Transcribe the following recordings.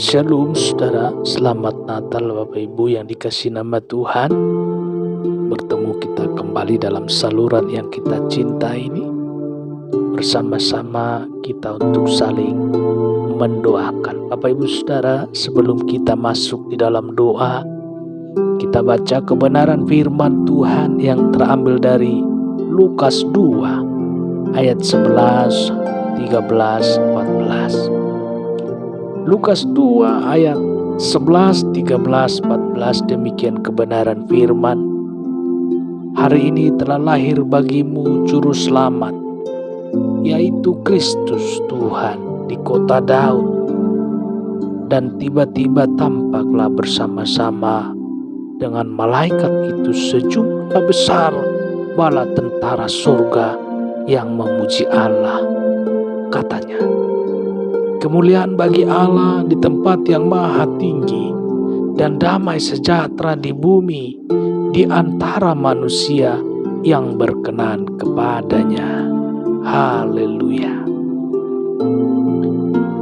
Shalom saudara, selamat Natal Bapak Ibu yang dikasihi nama Tuhan. Bertemu kita kembali dalam saluran yang kita cinta ini. Bersama-sama kita untuk saling mendoakan. Bapak Ibu saudara, sebelum kita masuk di dalam doa, kita baca kebenaran firman Tuhan yang terambil dari Lukas 2 ayat 11, 13, 14. Lukas 2 ayat 11, 13, 14, demikian kebenaran firman. Hari ini telah lahir bagimu juru selamat, yaitu Kristus Tuhan di kota Daud. Dan tiba-tiba tampaklah bersama-sama dengan malaikat itu sejumlah besar bala tentara surga yang memuji Allah. Katanya, kemuliaan bagi Allah di tempat yang maha tinggi, dan damai sejahtera di bumi di antara manusia yang berkenan kepadanya. Haleluya.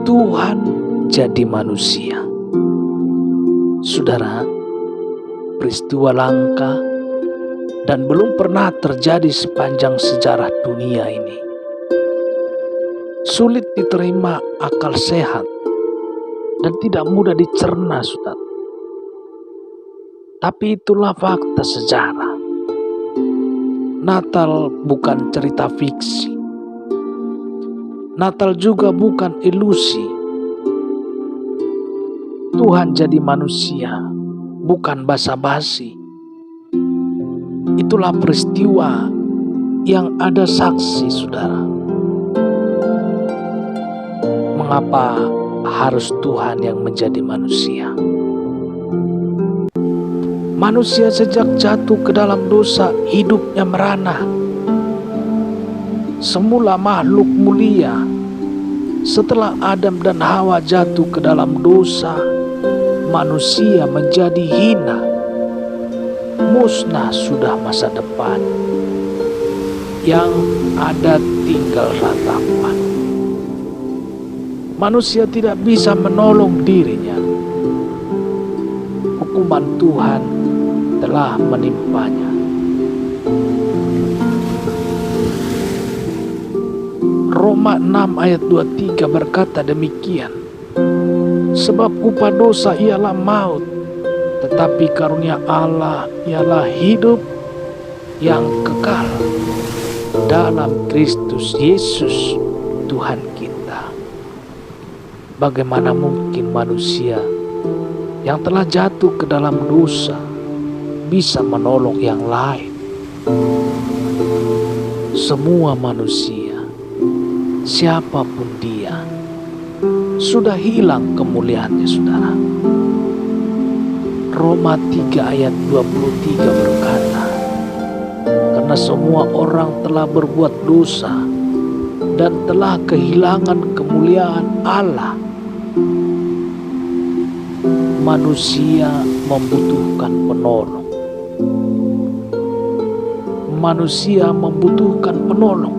Tuhan jadi manusia. Saudara, peristiwa langka dan belum pernah terjadi sepanjang sejarah dunia ini. Sulit diterima akal sehat dan tidak mudah dicerna, saudara. Tapi itulah fakta sejarah. Natal bukan cerita fiksi. Natal juga bukan ilusi. Tuhan jadi manusia, bukan basa-basi. Itulah peristiwa yang ada saksi, saudara. Mengapa harus Tuhan yang menjadi manusia? Manusia sejak jatuh ke dalam dosa hidupnya merana. Semula makhluk mulia, setelah Adam dan Hawa jatuh ke dalam dosa, manusia menjadi hina. Musnah sudah masa depan, yang ada tinggal ratapan. Manusia tidak bisa menolong dirinya. Hukuman Tuhan telah menimpanya. Roma 6 ayat 23 berkata demikian. Sebab upah dosa ialah maut, tetapi karunia Allah ialah hidup yang kekal dalam Kristus Yesus Tuhan kita. Bagaimana mungkin manusia yang telah jatuh ke dalam dosa bisa menolong yang lain? Semua manusia, siapapun dia, sudah hilang kemuliaannya, saudara. Roma 3 ayat 23 berkata, karena semua orang telah berbuat dosa dan telah kehilangan kemuliaan Allah. Manusia membutuhkan penolong. Manusia membutuhkan penolong.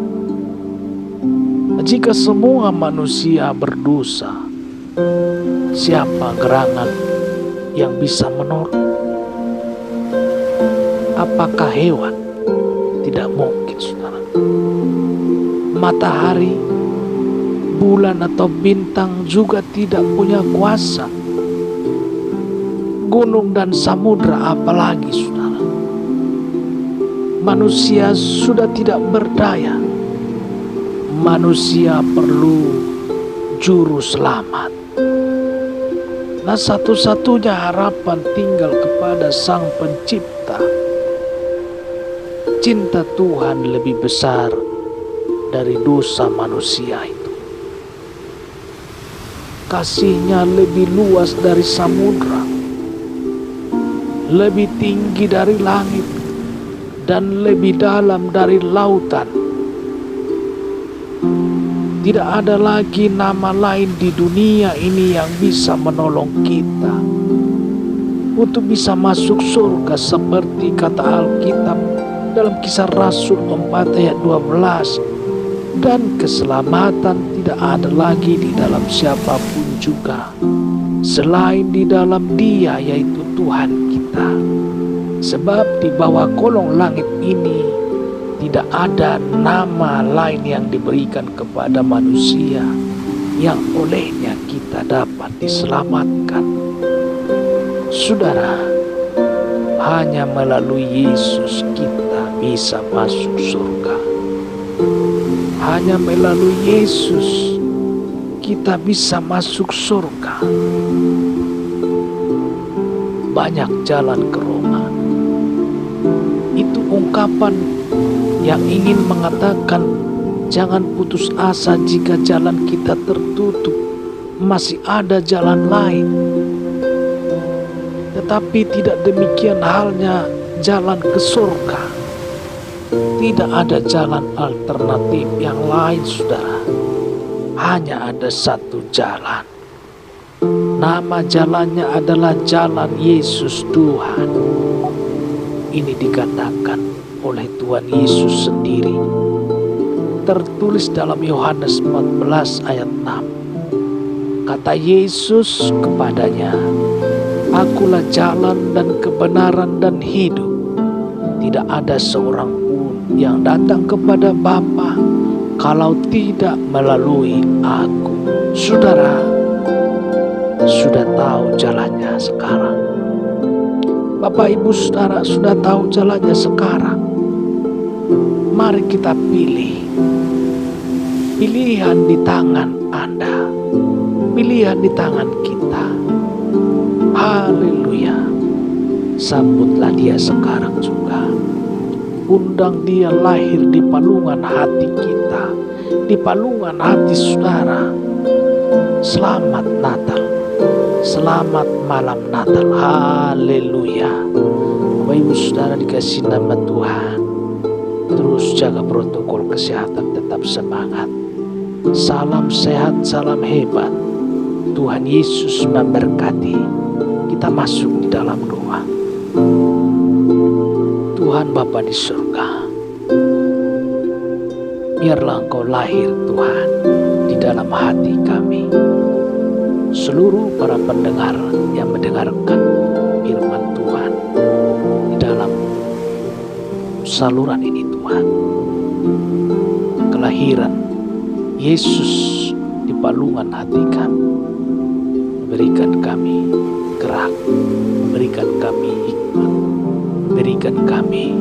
Jika semua manusia berdosa, siapa gerangan yang bisa menolong? Apakah hewan? Tidak mungkin, saudara. Matahari, bulan atau bintang juga tidak punya kuasa. Gunung dan samudra apalagi, saudara. Manusia sudah tidak berdaya. Manusia perlu juru selamat. Nah, satu-satunya harapan tinggal kepada Sang Pencipta. Cinta Tuhan lebih besar dari dosa manusia itu. Kasih-Nya lebih luas dari samudra, lebih tinggi dari langit, dan lebih dalam dari lautan. Tidak ada lagi nama lain di dunia ini yang bisa menolong kita untuk bisa masuk surga, seperti kata Alkitab dalam Kisah Rasul 4 ayat 12. Dan keselamatan tidak ada lagi di dalam siapapun juga, selain di dalam Dia, yaitu Tuhan kita. Sebab di bawah kolong langit ini tidak ada nama lain yang diberikan kepada manusia yang olehnya kita dapat diselamatkan. Saudara, hanya melalui Yesus kita bisa masuk surga. Hanya melalui Yesus kita bisa masuk surga. Banyak jalan ke Roma. Itu ungkapan yang ingin mengatakan jangan putus asa jika jalan kita tertutup. Masih ada jalan lain. Tetapi tidak demikian halnya jalan ke surga. Tidak ada jalan alternatif yang lain, saudara. Hanya ada satu jalan. Nama jalannya adalah jalan Yesus Tuhan. Ini dikatakan oleh Tuhan Yesus sendiri. Tertulis dalam Yohanes 14 ayat 6. Kata Yesus kepadanya, "Akulah jalan dan kebenaran dan hidup. Tidak ada seorang pun yang datang kepada Bapa kalau tidak melalui aku." Saudara, sudah tahu jalannya sekarang. Bapak Ibu Saudara sudah tahu jalannya sekarang. Mari kita pilih. Pilihan di tangan Anda. Pilihan di tangan kita. Haleluya. Sambutlah Dia sekarang juga. Undang Dia lahir di palungan hati kita, di palungan hati saudara. Selamat Natal. Selamat malam Natal. Haleluya. Bapak Ibu Saudara dikasih nama Tuhan. Terus jaga protokol kesehatan, tetap semangat. Salam sehat, salam hebat. Tuhan Yesus memberkati. Kita masuk di dalam doa. Tuhan Bapa di surga, biarlah Engkau lahir Tuhan di dalam hati kami. Seluruh para pendengar yang mendengarkan firman Tuhan di dalam saluran ini Tuhan, kelahiran Yesus di palungan hati kami, memberikan kami gerak, memberikan kami hikmat, memberikan kami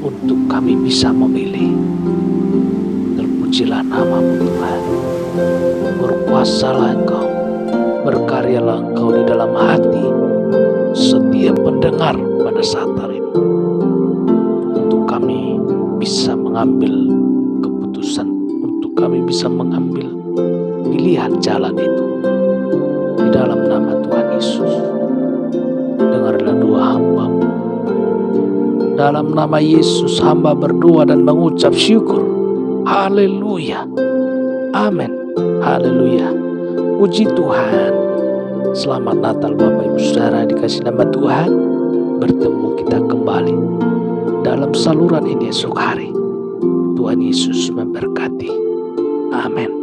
untuk kami bisa memilih. Terpujilah nama-Mu Tuhan. Berkuasalah Engkau, berkaryalah Engkau di dalam hati setiap pendengar pada saat hari ini, untuk kami bisa mengambil keputusan, untuk kami bisa mengambil pilihan jalan itu. Di dalam nama Tuhan Yesus, dengarlah doa hamba-Mu. Dalam nama Yesus hamba berdoa dan mengucap syukur. Haleluya. Amin. Haleluya. Puji Tuhan. Selamat Natal Bapak Ibu Saudara dikasih nama Tuhan. Bertemu kita kembali dalam saluran ini esok hari. Tuhan Yesus memberkati. Amin.